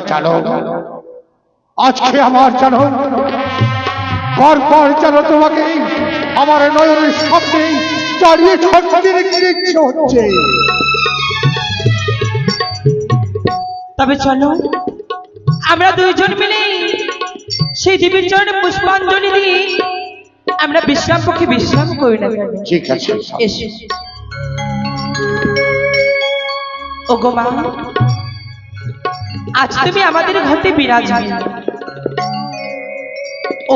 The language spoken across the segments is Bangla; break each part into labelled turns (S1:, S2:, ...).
S1: চলো আজকে আমার জানো পর যেন তোমাকে আমার নয়নের সামনে দাঁড়িয়ে থাকতে দেখতে ইচ্ছে হচ্ছে।
S2: তবে চলো আমরা দুইজন মিলে সেই দেবীর চরণে পুষ্পাঞ্জলি দিয়ে আমরা বিশ্রাম পক্ষে বিশ্রাম করি না।
S1: ঠিক আছে
S2: এসো। ও গো মা, আজ তুমি আমাদের ঘরে বিরাজমান।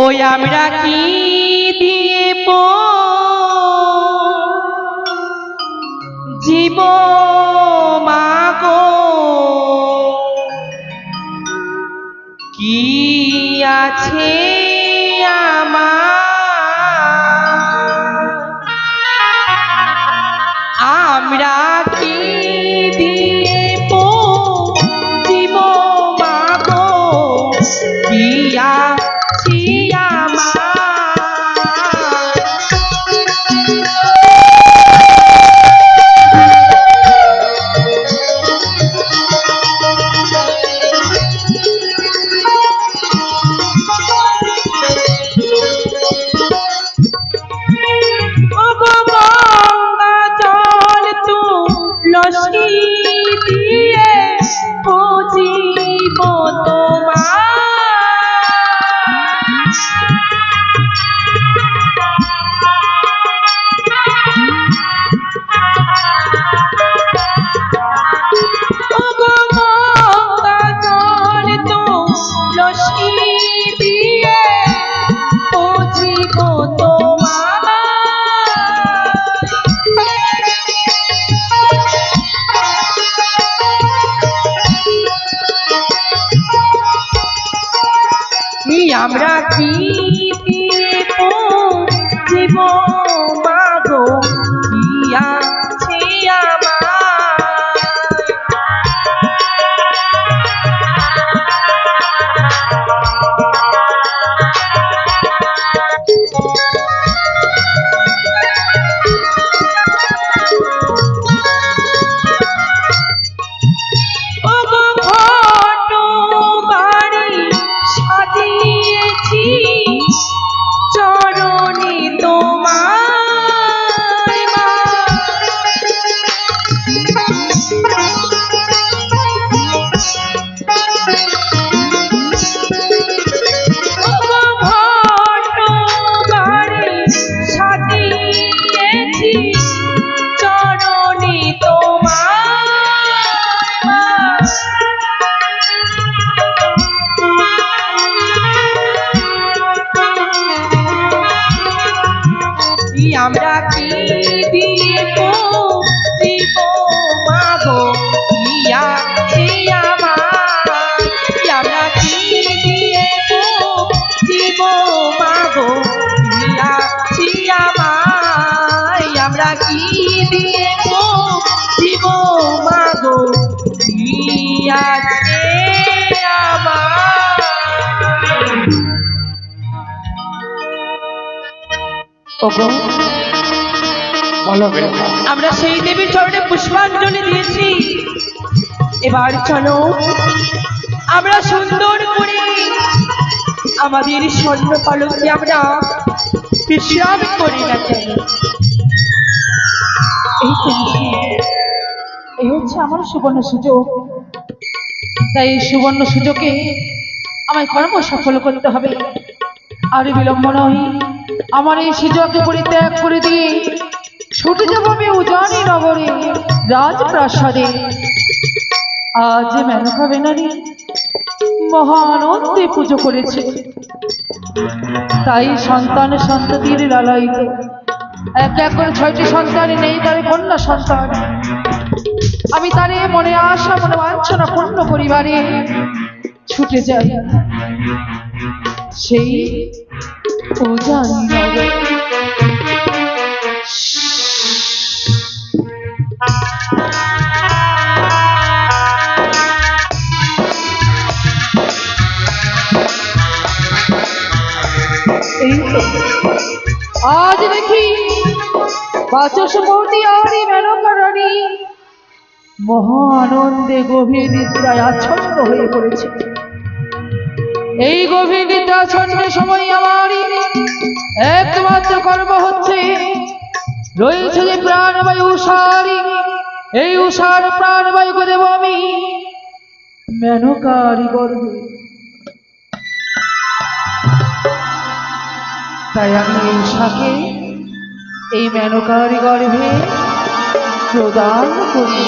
S2: ওই আমরা কি দিয়ে জীব মাগো, কি আছে আমরা কি দিয়ে জীব মাগো, কি আছি আমরা কি জীব মাগো, কি আছে আমরা কি দিয়ে জীব মাগো, কি আছে আমরা কি দিয়ে জীব মাগো, কি আছে আমরা কি দিয়ে জীব মাগো, কি আছে আমরা সেই দেবীর চরণে পুষ্পাঞ্জলি দিয়েছি। এবার চলো আমরা সুন্দর করে আমাদের স্বর্ণ পালকে আমরা বিশ্রাম করি না কেন।
S3: এই হচ্ছে আমার সুবর্ণ সুযোগ, তাই এই সুবর্ণ সুযোগে আমায় কর্ম সফল করতে হবে। আর বিলম্ব নয়, আমার এই সুযোগকে পরিত্যাগ করে দিয়ে ছুটে যাব আমি উজানি নগরে রাজপ্রাসাদে। আজ মেনকা বেনারী মহা আনন্দে পুজো করেছে, তাই সন্তান সন্ততির লালায়িত এক এক করে 6টি সন্তান নেই তার কন্যা সন্তান। আমি তারে মনে আশা মনে বাঞ্ছনা পূর্ণ পরিবারে ছুটে যাই সেই উজানি নগরে। আজ দেখি বাচস্পতি আর মেনকা রানী মহা আনন্দে গভীর নিদ্রায় আচ্ছন্ন ক্লান্ত হয়ে পড়েছি। এই গভীর নিদ্রাচ্ছন্ন সময় আমারই একমাত্র কর্ম হচ্ছে রয়েছে যে প্রাণবায়ু উষারি, এই উষার প্রাণবায়ুকে দেব আমি মেনকারি গর্ভে। তাই আমি এই উষাকে এই মেনকারি গর্ভে প্রদান করি।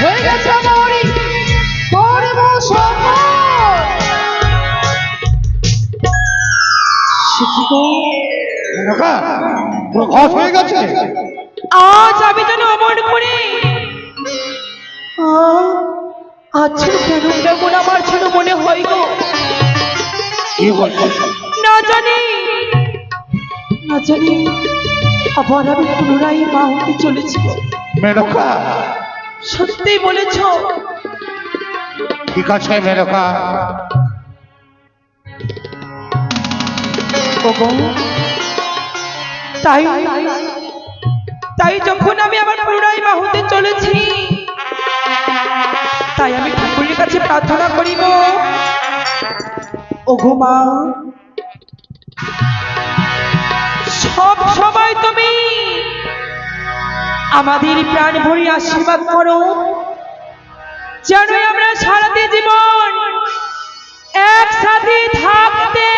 S3: হয়ে গেছে আমারই গর্ভ সফল।
S1: মেনকা প্রভাত হয়ে গেছে।
S2: আজ আমি যেন অমর করে আচ্ছা কেন কেমন আমার যেন মনে হয় গো।
S1: কি বলছো?
S2: না জানি আবার আমি পুনরায় মা হতে চলেছি।
S1: মেনকা
S2: সত্যি বলেছ।
S1: ঠিক আছে মেনকা,
S2: ওগো, তাই যখন আমি আবার পুনরায় মা হতে চলেছি, তাই আমি ঠাকুরের কাছে প্রার্থনা করিব, ওগো মা, সব সময় তুমি আমাদের প্রাণ ভরি আশীর্বাদ করো, যেন আমরা সারাটি জীবন একসাথে থাকতে